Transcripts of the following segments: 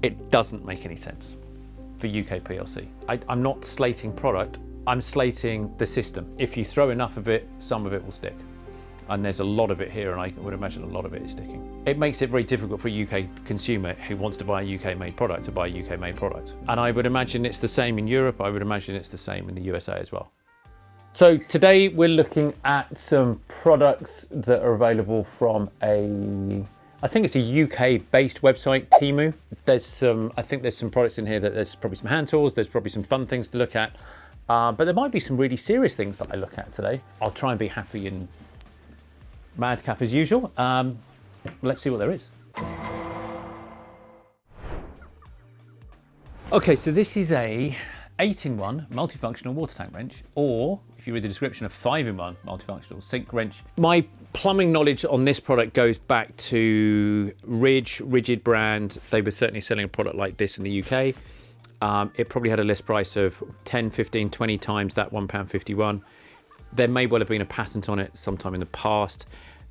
it doesn't make any sense for UK PLC. I'm not slating product, I'm slating the system. If you throw enough of it, some of it will stick. And there's a lot of it here, and I would imagine a lot of it is sticking. It makes it very difficult for a UK consumer who wants to buy a UK made product to buy a UK made product. And I would imagine it's the same in Europe, I would imagine it's the same in the USA as well. So today we're looking at some products that are available from I think it's a UK-based website, Temu. I think there's some products in here that there's probably some hand tools, there's probably some fun things to look at, but there might be some really serious things that I look at today. I'll try and be happy and madcap as usual. Let's see what there is. Okay, so this is a 8-in-1 multifunctional water tank wrench, or if you read the description, a 5-in-1 multifunctional sink wrench. My plumbing knowledge on this product goes back to Rigid brand. They were certainly selling a product like this in the UK. It probably had a list price of 10, 15, 20 times that £1.51. There may well have been a patent on it sometime in the past.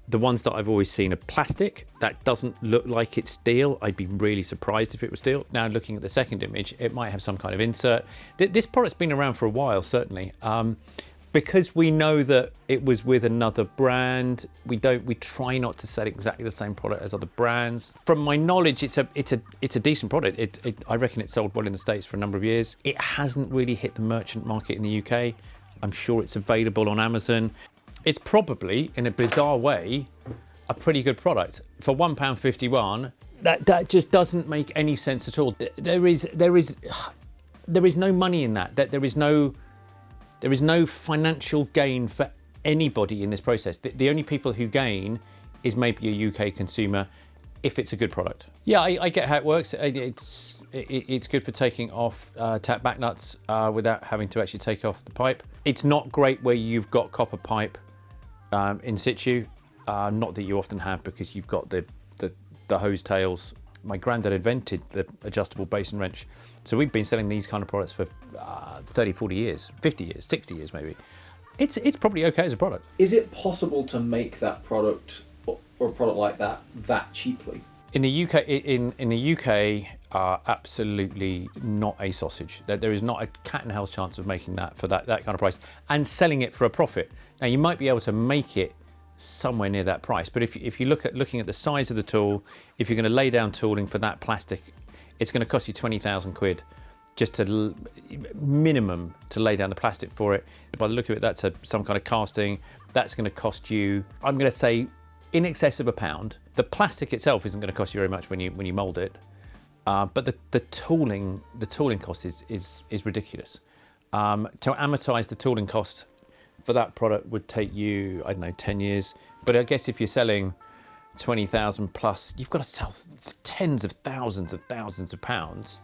The ones that I've always seen are plastic. That doesn't look like it's steel. I'd be really surprised if it was steel. Now looking at the second image, it might have some kind of insert. This product's been around for a while, certainly. Because we know that it was with another brand, we try not to sell exactly the same product as other brands. From my knowledge, it's a decent product. I reckon it sold well in the States for a number of years. It hasn't really hit the merchant market in the UK. I'm sure it's available on Amazon. It's probably, in a bizarre way, a pretty good product. For £1.51, that just doesn't make any sense at all. There is no money in that. There is no financial gain for anybody in this process. The only people who gain is maybe a UK consumer if it's a good product. Yeah, I get how it works. It's good for taking off tap back nuts without having to actually take off the pipe. It's not great where you've got copper pipe in situ. Not that you often have, because you've got the hose tails. My granddad invented the adjustable basin wrench. So we've been selling these kind of products for 30, 40 years, 50 years, 60 years maybe. It's probably okay as a product. Is it possible to make that product or a product like that cheaply? In the UK, in the UK, absolutely not a sausage. There is not a cat and hell's chance of making that for that kind of price and selling it for a profit. Now you might be able to make it somewhere near that price, but if you looking at the size of the tool, if you're going to lay down tooling for that plastic, it's going to cost you 20,000 quid just to minimum to lay down the plastic for it. By the look of it, that's some kind of casting. That's going to cost you, I'm going to say, in excess of £1. The plastic itself isn't going to cost you very much when you mould it, but the tooling cost is ridiculous. To amortize the tooling cost for that product would take you, I don't know, 10 years. But I guess if you're selling 20,000 plus, you've got to sell tens of thousands of pounds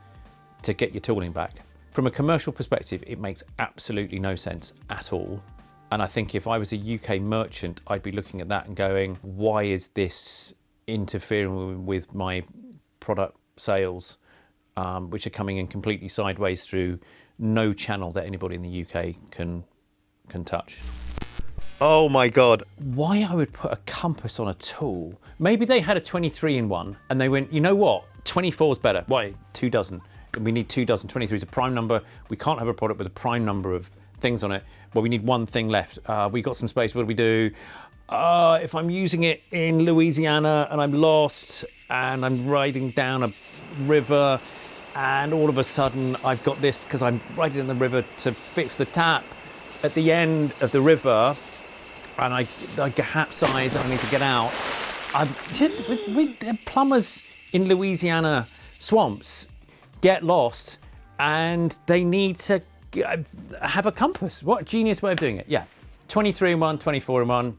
to get your tooling back. From a commercial perspective, it makes absolutely no sense at all. And I think if I was a UK merchant, I'd be looking at that and going, why is this interfering with my product sales, which are coming in completely sideways through no channel that anybody in the UK can touch. Oh my God. Why I would put a compass on a tool? Maybe they had a 23-in-1 and they went, you know what? 24 is better. Why? 2 dozen. We need 2 dozen. 23 is a prime number. We can't have a product with a prime number of things on it. Well, we need one thing left. We got some space. What do we do? If I'm using it in Louisiana and I'm lost and I'm riding down a river and all of a sudden I've got this because I'm riding in the river to fix the tap at the end of the river, and I capsize and I need to get out. With plumbers in Louisiana swamps get lost and they need to have a compass. What a genius way of doing it. Yeah, 23-in-1, 24-in-1,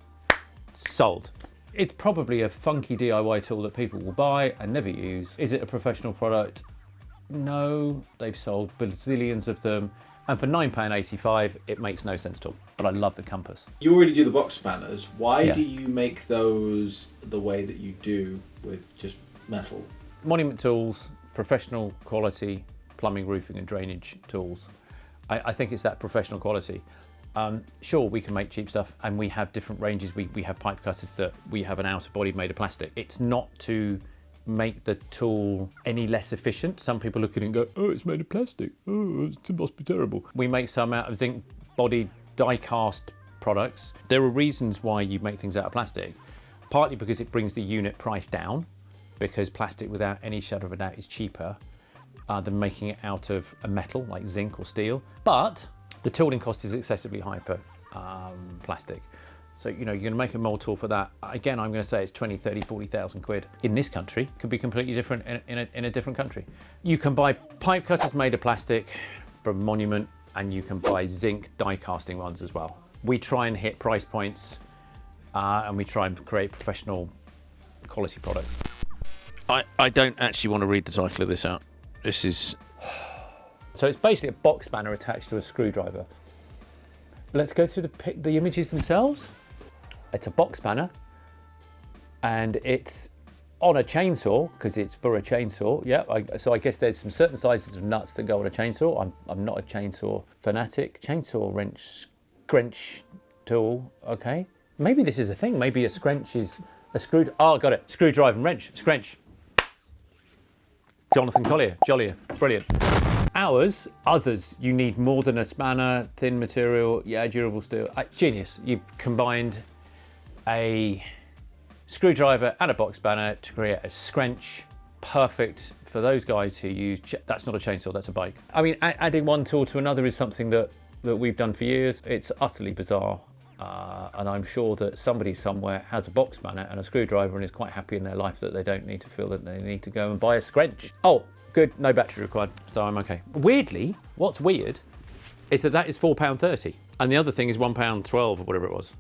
sold. It's probably a funky DIY tool that people will buy and never use. Is it a professional product? No, they've sold bazillions of them. And for £9.85, it makes no sense at all. But I love the compass. You already do the box spanners. Why do you make those the way that you do with just metal? Monument Tools, professional quality plumbing, roofing and drainage tools. I think it's that professional quality. Sure, we can make cheap stuff and we have different ranges. We have pipe cutters that we have an outer body made of plastic. It's not to make the tool any less efficient. Some people look at it and go, oh, it's made of plastic. Oh, it must be terrible. We make some out of zinc-bodied die-cast products. There are reasons why you make things out of plastic, partly because it brings the unit price down, because plastic, without any shadow of a doubt, is cheaper than making it out of a metal like zinc or steel. But the tooling cost is excessively high for plastic. So, you know, you're going to make a mold tool for that. Again, I'm going to say it's 20, 30, 40,000 quid. In this country, it could be completely different in a different country. You can buy pipe cutters made of plastic from Monument, and you can buy zinc die casting ones as well. We try and hit price points, and we try and create professional quality products. I don't actually want to read the title of this out. This is... So it's basically a box spanner attached to a screwdriver. Let's go through the images themselves. It's a box spanner, and it's on a chainsaw because it's for a chainsaw. Yeah, so I guess there's some certain sizes of nuts that go on a chainsaw. I'm not a chainsaw fanatic. Chainsaw wrench, Scrench tool. Okay, maybe this is a thing. Maybe a Scrench is a screw. Oh, got it. Screwdriver and wrench. Scrench. Jonathan Collier. Jollier. Brilliant. Others, you need more than a spanner, thin material, yeah, durable steel. Genius. You've combined a screwdriver and a box spanner to create a Scrench. Perfect for those guys who use, that's not a chainsaw, that's a bike. I mean, adding one tool to another is something that we've done for years. It's utterly bizarre. And I'm sure that somebody somewhere has a box spanner and a screwdriver and is quite happy in their life that they don't need to feel that they need to go and buy a Scrench. Oh, good, no battery required, so I'm okay. Weirdly, what's weird is that is £4.30 and the other thing is £1.12 or whatever it was.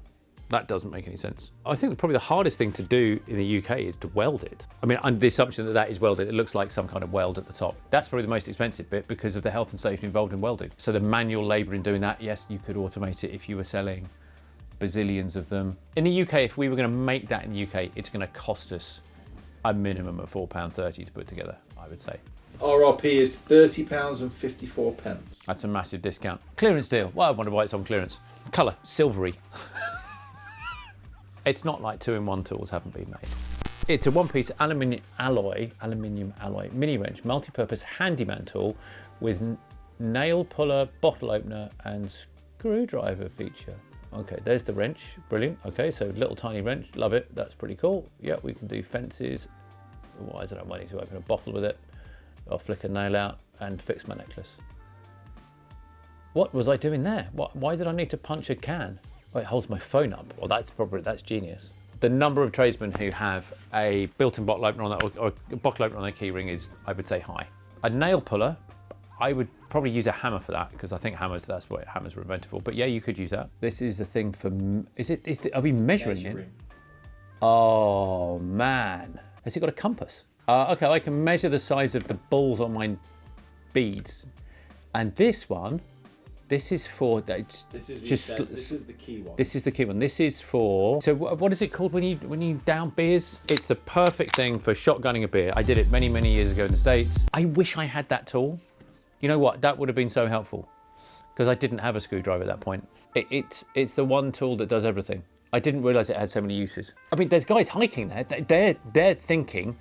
That doesn't make any sense. I think probably the hardest thing to do in the UK is to weld it. I mean, under the assumption that that is welded, it looks like some kind of weld at the top. That's probably the most expensive bit because of the health and safety involved in welding. So the manual labour in doing that, yes, you could automate it if you were selling bazillions of them. In the UK, if we were going to make that in the UK, it's going to cost us a minimum of £4.30 to put together, I would say. RRP is £30.54. That's a massive discount. Clearance deal. Well, I wonder why it's on clearance. Colour, silvery. It's not like 2-in-1 tools haven't been made. It's a one-piece aluminium alloy mini wrench, multi-purpose handyman tool with nail puller, bottle opener and screwdriver feature. Okay, there's the wrench, brilliant. Okay, so little tiny wrench, love it, that's pretty cool. Yeah, we can do fences. Why is it I'm waiting to open a bottle with it? I'll flick a nail out and fix my necklace. What was I doing there? Why did I need to punch a can? Oh, it holds my phone up. Well, that's genius. The number of tradesmen who have a built-in bottle opener on that, or a bottle opener on their key ring is, I would say, high. A nail puller, I would probably use a hammer for that because I think that's what hammers were invented for. But yeah, you could use that. This is the thing for, are we measuring it? Oh man, has it got a compass? Okay, I can measure the size of the balls on my beads. And this one, this is for, this is the key one. This is the key one. This is for, so what is it called when you down beers? It's the perfect thing for shotgunning a beer. I did it many, many years ago in the States. I wish I had that tool. You know what, that would have been so helpful because I didn't have a screwdriver at that point. It's the one tool that does everything. I didn't realize it had so many uses. I mean, there's guys hiking there. They're thinking,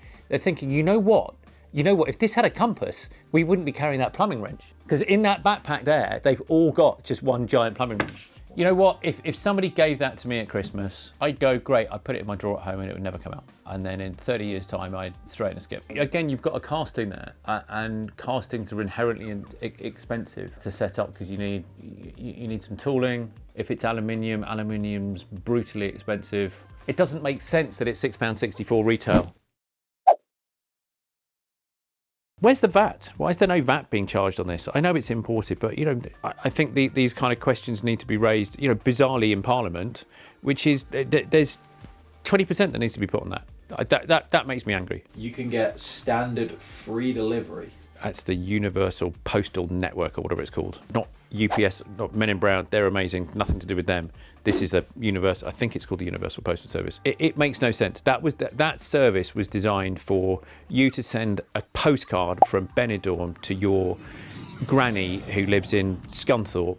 you know what, if this had a compass, we wouldn't be carrying that plumbing wrench. Because in that backpack there, they've all got just one giant plumbing wrench. You know what, if somebody gave that to me at Christmas, I'd go, great, I'd put it in my drawer at home and it would never come out. And then in 30 years time, I'd throw it in a skip. Again, you've got a casting there, and castings are inherently expensive to set up because you need some tooling. If it's aluminium, aluminium's brutally expensive. It doesn't make sense that it's £6.64 retail. Where's the VAT? Why is there no VAT being charged on this? I know it's imported, but I think these kind of questions need to be raised, bizarrely in Parliament, which is there's 20% that needs to be put on that. That makes me angry. You can get standard free delivery. That's the Universal Postal Network or whatever it's called. Not UPS, not Men in Brown. They're amazing. Nothing to do with them. This is the Universal. I think it's called the Universal Postal Service. It makes no sense. That service was designed for you to send a postcard from Benidorm to your granny who lives in Scunthorpe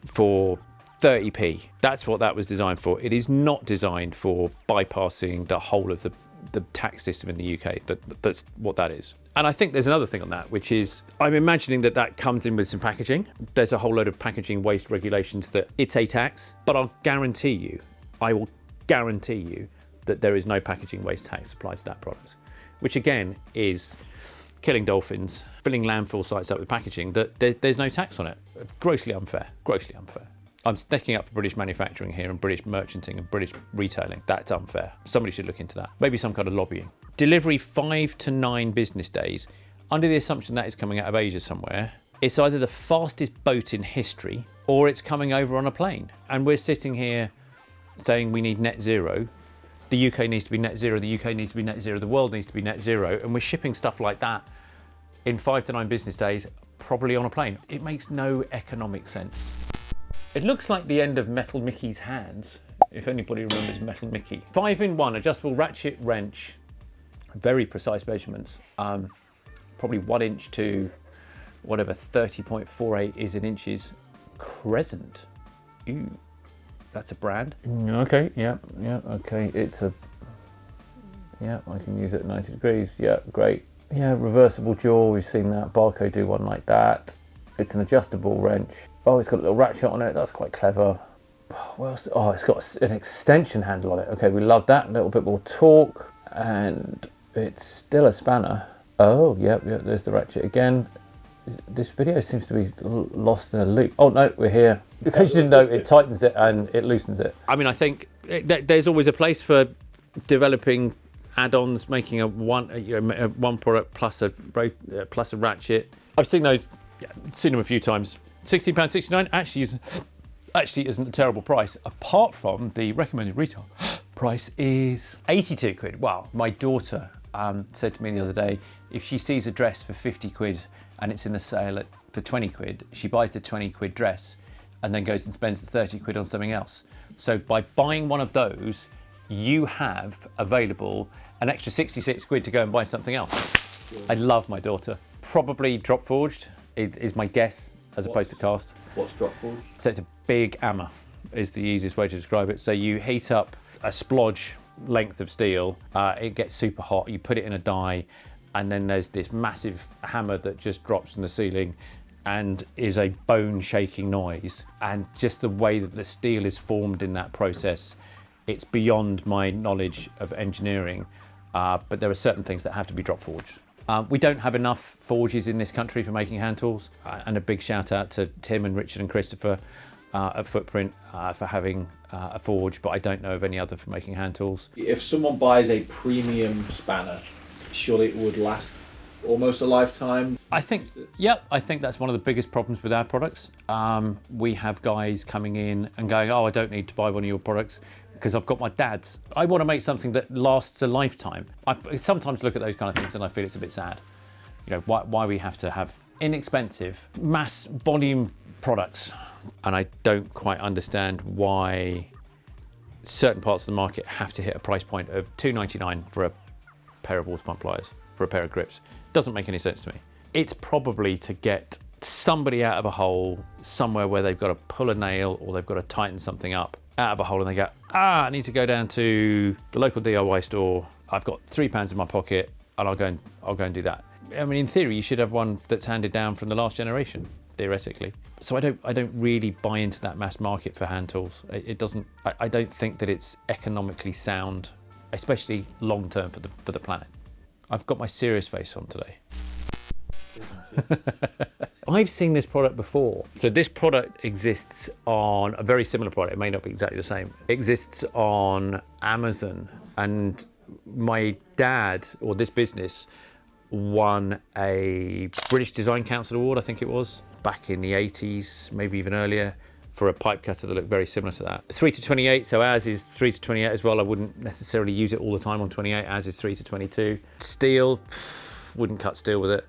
for 30p. That's what that was designed for. It is not designed for bypassing the whole of the the tax system in the UK. That's what that is. And I think there's another thing on that, which is I'm imagining that comes in with some packaging. There's a whole load of packaging waste regulations that it's a tax, but I will guarantee you that there is no packaging waste tax applied to that product, which again is killing dolphins, filling landfill sites up with packaging, that there's no tax on it. Grossly unfair. I'm sticking up for British manufacturing here and British merchanting and British retailing. That's unfair. Somebody should look into that. Maybe some kind of lobbying. Delivery 5 to 9 business days, under the assumption that is coming out of Asia somewhere. It's either the fastest boat in history or it's coming over on a plane. And we're sitting here saying we need net zero. The UK needs to be net zero, the UK needs to be net zero, the world needs to be net zero, and we're shipping stuff like that in 5 to 9 business days, probably on a plane. It makes no economic sense. It looks like the end of Metal Mickey's hands, if anybody remembers Metal Mickey. 5-in-1 adjustable ratchet wrench, very precise measurements, probably 1 inch to whatever 30.48 is in inches. Crescent. Ooh, that's a brand. Okay, yeah, okay. I can use it at 90 degrees. Yeah, great. Yeah, reversible jaw, we've seen that. Barco do one like that. It's an adjustable wrench. Oh, it's got a little ratchet on it. That's quite clever. What else? Oh, it's got an extension handle on it. Okay, we love that. A little bit more torque, and it's still a spanner. Oh, yep, there's the ratchet again. This video seems to be lost in a loop. Oh no, we're here. In case you didn't know, it tightens it and it loosens it. I mean, I think there's always a place for developing add-ons, making one product plus a ratchet. I've seen those, seen them a few times. £16.69 actually isn't a terrible price, apart from the recommended retail price is 82 quid. Well, my daughter said to me the other day, if she sees a dress for 50 quid and it's in the sale for 20 quid, she buys the 20 quid dress and then goes and spends the 30 quid on something else. So by buying one of those, you have available an extra 66 quid to go and buy something else. I love my daughter. Probably drop forged is my guess, as opposed to cast. What's drop forged? So it's a big hammer, is the easiest way to describe it. So you heat up a splodge length of steel, it gets super hot, you put it in a die, and then there's this massive hammer that just drops from the ceiling and is a bone shaking noise. And just the way that the steel is formed in that process, it's beyond my knowledge of engineering, but there are certain things that have to be drop forged. We don't have enough forges in this country for making hand tools, and a big shout out to Tim and Richard and Christopher at Footprint for having a forge, but I don't know of any other for making hand tools. If someone buys a premium spanner, surely it would last almost a lifetime? I think that's one of the biggest problems with our products. We have guys coming in and going, oh, I don't need to buy one of your products because I've got my dad's. I want to make something that lasts a lifetime. I sometimes look at those kind of things and I feel it's a bit sad. You know, why we have to have inexpensive, mass volume products. And I don't quite understand why certain parts of the market have to hit a price point of $2.99 for a pair of Waterpump pliers, for a pair of grips. Doesn't make any sense to me. It's probably to get somebody out of a hole somewhere where they've got to pull a nail or they've got to tighten something up out of a hole, and they go, I need to go down to the local DIY store. I've got £3 in my pocket and I'll go and do that. I mean, in theory, you should have one that's handed down from the last generation, theoretically. So I don't really buy into that mass market for hand tools. It doesn't. I don't think that it's economically sound, especially long term for the planet. I've got my serious face on today. I've seen this product before. So this product exists on a very similar product. It may not be exactly the same. It exists on Amazon, and my dad, or this business, won a British Design Council Award, I think it was, back in the 80s, maybe even earlier, for a pipe cutter that looked very similar to that. 3 to 28, so ours is 3 to 28 as well. I wouldn't necessarily use it all the time on 28, ours is 3 to 22. Steel, wouldn't cut steel with it.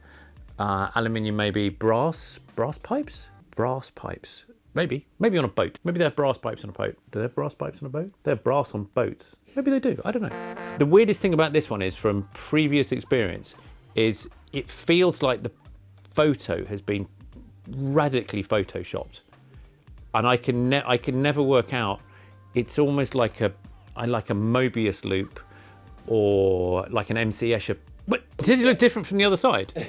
Aluminium, maybe. Brass pipes, maybe on a boat. Maybe they have brass pipes on a boat. Do they have brass pipes on a boat? They have brass on boats. Maybe they do, I don't know. The weirdest thing about this one is, from previous experience, is it feels like the photo has been radically photoshopped, and I can never work out. It's almost like a Mobius loop or like an MC Escher. But does it look different from the other side?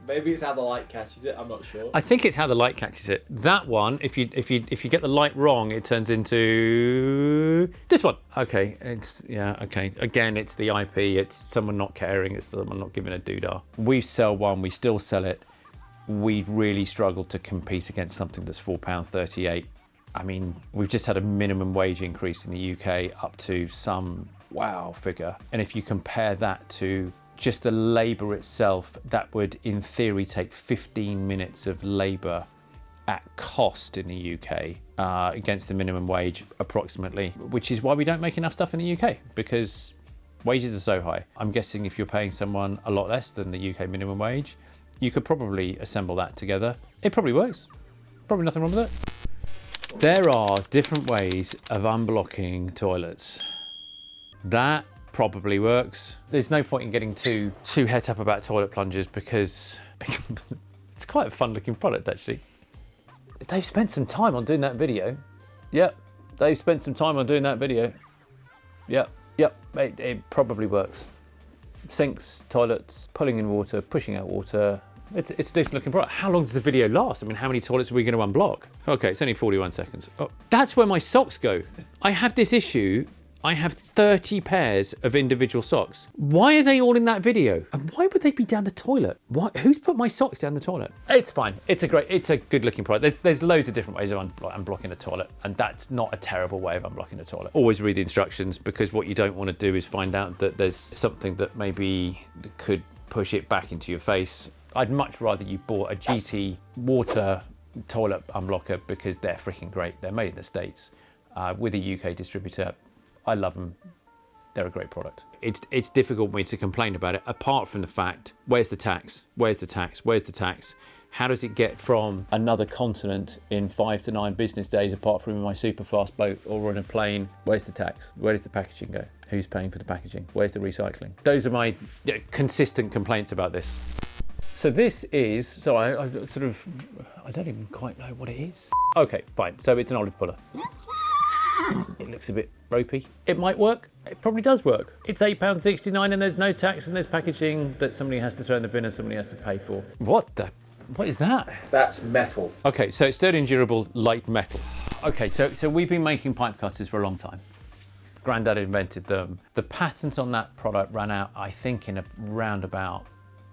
Maybe it's how the light catches it. I'm not sure. I think it's how the light catches it. That one, if you get the light wrong, it turns into this one. Okay, okay. Again, it's the IP. It's someone not caring. It's someone not giving a doodah. We sell one. We still sell it. We'd really struggle to compete against something that's £4.38. I mean, we've just had a minimum wage increase in the UK up to some wow figure, and if you compare that to just the labour itself, that would in theory take 15 minutes of labour at cost in the UK against the minimum wage approximately, which is why we don't make enough stuff in the UK, because wages are so high. I'm guessing if you're paying someone a lot less than the UK minimum wage, you could probably assemble that together. It probably works. Probably nothing wrong with it. There are different ways of unblocking toilets. That probably works. There's no point in getting too het up about toilet plungers, because it's quite a fun looking product actually. They've spent some time on doing that video. Yep, they've spent some time on doing that video. Yep, it probably works. Sinks, toilets, pulling in water, pushing out water. It's a decent looking product. How long does the video last? I mean, how many toilets are we going to unblock? Okay, it's only 41 seconds. Oh, that's where my socks go. I have this issue. I have 30 pairs of individual socks. Why are they all in that video? And why would they be down the toilet? Who's put my socks down the toilet? It's fine. It's a good looking product. There's loads of different ways of unblocking a toilet, and that's not a terrible way of unblocking a toilet. Always read the instructions, because what you don't want to do is find out that there's something that maybe could push it back into your face. I'd much rather you bought a GT water toilet unblocker, because they're freaking great. They're made in the States with a UK distributor. I love them. They're a great product. It's difficult for me to complain about it, apart from the fact, where's the tax? Where's the tax? Where's the tax? How does it get from another continent in 5 to 9 business days, apart from in my super fast boat or on a plane? Where's the tax? Where does the packaging go? Who's paying for the packaging? Where's the recycling? Those are my consistent complaints about this. So this is, I don't even quite know what it is. Okay, fine. So it's an olive puller. It looks a bit ropey. It might work. It probably does work. It's £8.69 and there's no tax, and there's packaging that somebody has to throw in the bin and somebody has to pay for. What is that? That's metal. Okay, so it's sturdy and durable, light metal. Okay, so we've been making pipe cutters for a long time. Grandad invented them. The patent on that product ran out, I think, in around about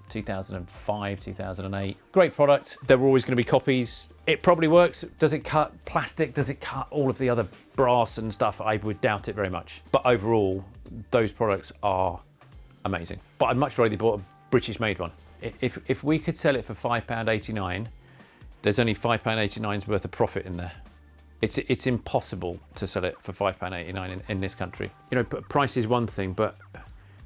2005, 2008. Great product. There were always going to be copies. It probably works. Does it cut plastic? Does it cut all of the other brass and stuff? I would doubt it very much. But overall, those products are amazing. But I'd much rather bought a British made one. If we could sell it for £5.89, there's only £5.89's worth of profit in there. It's impossible to sell it for £5.89 in this country. You know, price is one thing, but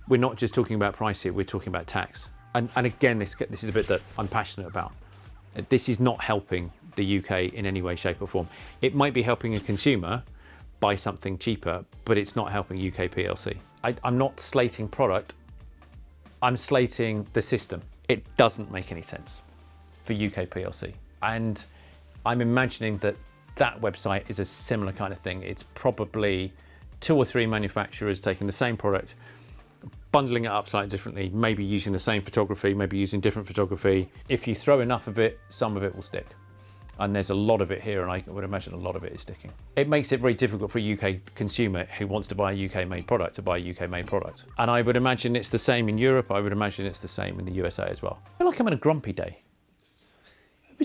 we're not just talking about price here, we're talking about tax. And again, this is a bit that I'm passionate about. This is not helping the UK in any way, shape or form. It might be helping a consumer buy something cheaper, but it's not helping UK PLC. I'm not slating product, I'm slating the system. It doesn't make any sense for UK PLC. And I'm imagining that website is a similar kind of thing. It's probably 2 or 3 manufacturers taking the same product, bundling it up slightly differently, maybe using the same photography, maybe using different photography. If you throw enough of it, some of it will stick. And there's a lot of it here, and I would imagine a lot of it is sticking. It makes it very difficult for a UK consumer who wants to buy a UK made product to buy a UK made product. And I would imagine it's the same in Europe. I would imagine it's the same in the USA as well. I feel like I'm in a grumpy day.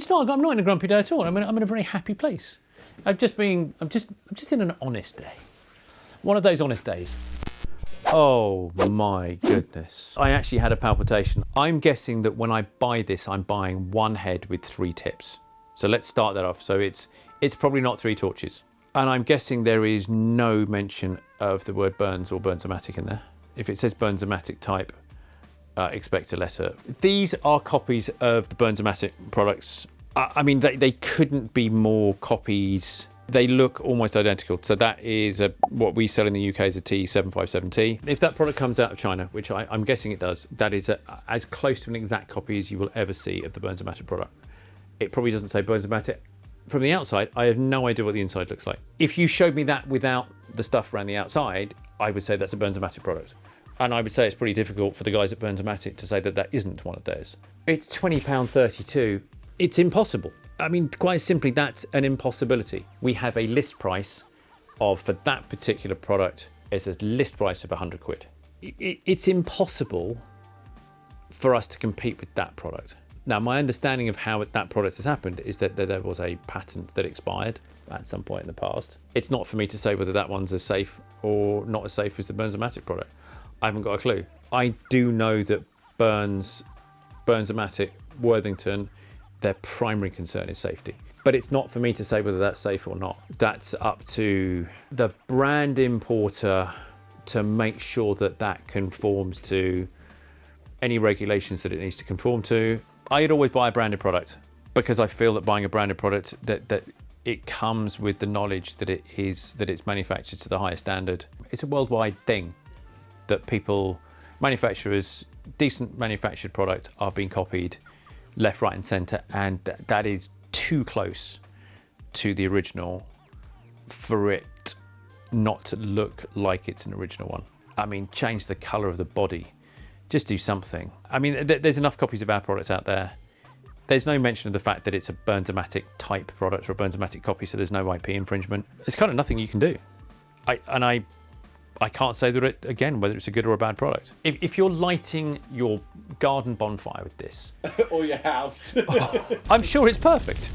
I'm not in a grumpy day at all. I'm in a very happy place. I'm just in an honest day. One of those honest days. Oh my goodness. I actually had a palpitation. I'm guessing that when I buy this, I'm buying 1 head with 3 tips. So let's start that off. So it's probably not 3 torches. And I'm guessing there is no mention of the word Burns or Burns-O-Matic in there. If it says Burns-O-Matic type, expect a letter. These are copies of the Burns-O-Matic products. I mean, they couldn't be more copies. They look almost identical. So that is what we sell in the UK is a T757T. If that product comes out of China, which I'm guessing it does, that is as close to an exact copy as you will ever see of the Burns-O-Matic product. It probably doesn't say Burns-O-Matic. From the outside, I have no idea what the inside looks like. If you showed me that without the stuff around the outside, I would say that's a Burns-O-Matic product. And I would say it's pretty difficult for the guys at Burns-O-Matic to say that that isn't one of theirs. It's £20.32. It's impossible. I mean, quite simply, that's an impossibility. We have a list price of, for that particular product, it's a list price of 100 quid. It's impossible for us to compete with that product. Now, my understanding of how that product has happened is that there was a patent that expired at some point in the past. It's not for me to say whether that one's as safe or not as safe as the Burns-O-Matic product. I haven't got a clue. I do know that Burns-O-Matic, Worthington, their primary concern is safety. But it's not for me to say whether that's safe or not. That's up to the brand importer to make sure that that conforms to any regulations that it needs to conform to. I'd always buy a branded product because I feel that buying a branded product, that it comes with the knowledge that it's manufactured to the highest standard. It's a worldwide thing that manufacturers, decent manufactured product are being copied left, right and centre, and that is too close to the original for it not to look like it's an original one. I mean, change the colour of the body. Just do something. I mean, there's enough copies of our products out there. There's no mention of the fact that it's a Burns-O-Matic type product or a Burns-O-Matic copy, so there's no IP infringement. There's kind of nothing you can do. I can't say that whether it's a good or a bad product. If you're lighting your garden bonfire with this, or your house, I'm sure it's perfect.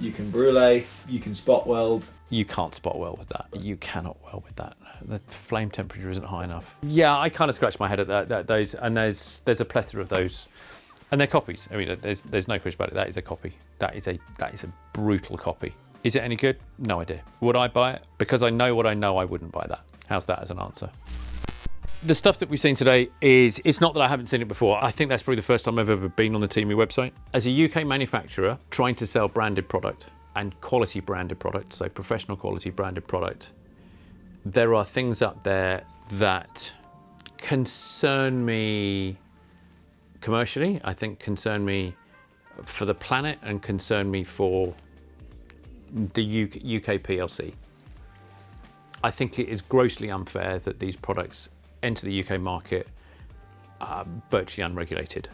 You can brulee, you can spot weld. You can't spot weld with that. You cannot weld with that. The flame temperature isn't high enough. Yeah, I kind of scratch my head at those, and there's a plethora of those, and they're copies. I mean, there's no question about it. That is a copy. That is a brutal copy. Is it any good? No idea. Would I buy it? Because I know what I know, I wouldn't buy that. How's that as an answer? The stuff that we've seen today it's not that I haven't seen it before. I think that's probably the first time I've ever been on the Temu website. As a UK manufacturer trying to sell branded product and quality branded product, so professional quality branded product, there are things up there that concern me commercially, I think concern me for the planet and concern me for the UK PLC. I think it is grossly unfair that these products enter the UK market virtually unregulated.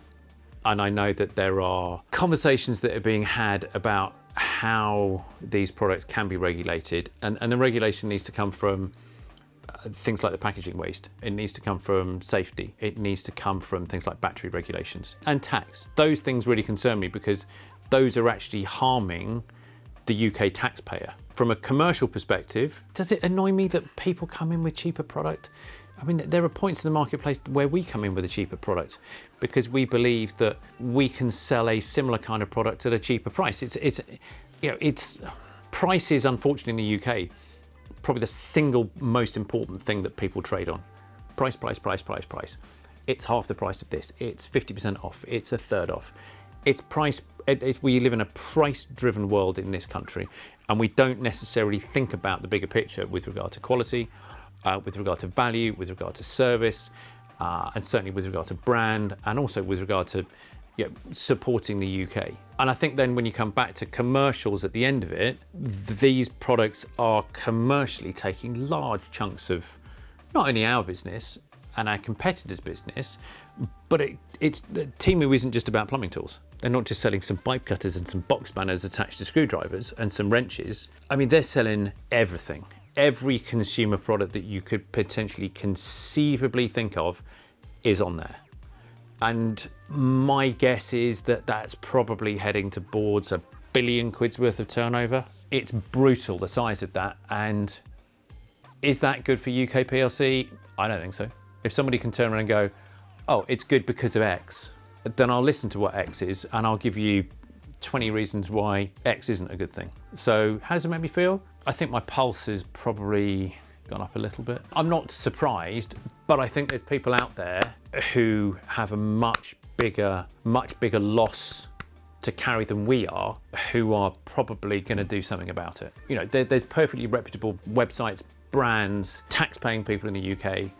And I know that there are conversations that are being had about how these products can be regulated, and the regulation needs to come from things like the packaging waste. It needs to come from safety. It needs to come from things like battery regulations and tax. Those things really concern me because those are actually harming the UK taxpayer. From a commercial perspective, does it annoy me that people come in with cheaper product? I mean, there are points in the marketplace where we come in with a cheaper product because we believe that we can sell a similar kind of product at a cheaper price. It's price is, unfortunately, in the UK, probably the single most important thing that people trade on. Price. It's half the price of this. It's 50% off. It's a third off. It's price. We live in a price-driven world in this country, and we don't necessarily think about the bigger picture with regard to quality, with regard to value, with regard to service, and certainly with regard to brand, and also with regard to supporting the UK. And I think then when you come back to commercials at the end of it, these products are commercially taking large chunks of not only our business and our competitors' business, but Temu isn't just about plumbing tools. They're not just selling some pipe cutters and some box spanners attached to screwdrivers and some wrenches. I mean, they're selling everything. Every consumer product that you could potentially conceivably think of is on there. And my guess is that that's probably heading towards £1 billion worth of turnover. It's brutal, the size of that. And is that good for UK PLC? I don't think so. If somebody can turn around and go, oh, it's good because of X, then I'll listen to what X is and I'll give you 20 reasons why X isn't a good thing. So how does it make me feel? I think my pulse has probably gone up a little bit. I'm not surprised, but I think there's people out there who have a much bigger loss to carry than we are, who are probably going to do something about it. You know, there's perfectly reputable websites, brands, tax-paying people in the UK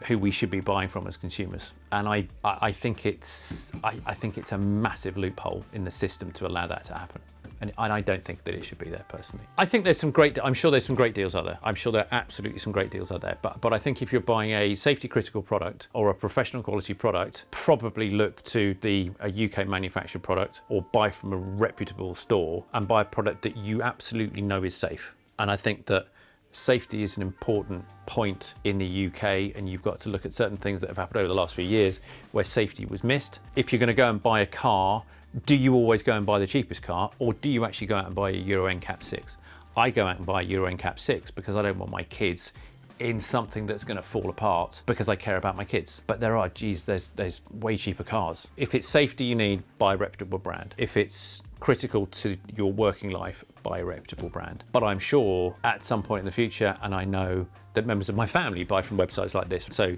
who we should be buying from as consumers. And I think it's a massive loophole in the system to allow that to happen. And I don't think that it should be there personally. I think I'm sure there's some great deals out there. I'm sure there are absolutely some great deals out there. But I think if you're buying a safety critical product or a professional quality product, probably look to a UK manufactured product, or buy from a reputable store and buy a product that you absolutely know is safe. And I think that safety is an important point in the UK, and you've got to look at certain things that have happened over the last few years where safety was missed. If you're going to go and buy a car, do you always go and buy the cheapest car, or do you actually go out and buy a Euro NCAP 6? I go out and buy a Euro NCAP 6 because I don't want my kids in something that's going to fall apart, because I care about my kids. But there's way cheaper cars. If it's safety you need, buy a reputable brand. If it's critical to your working life, buy a reputable brand. But I'm sure at some point in the future, and I know that members of my family buy from websites like this, so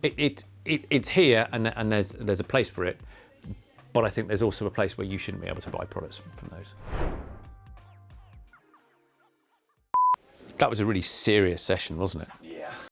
it's here, and there's a place for it. But I think there's also a place where you shouldn't be able to buy products from those. That was a really serious session, wasn't it?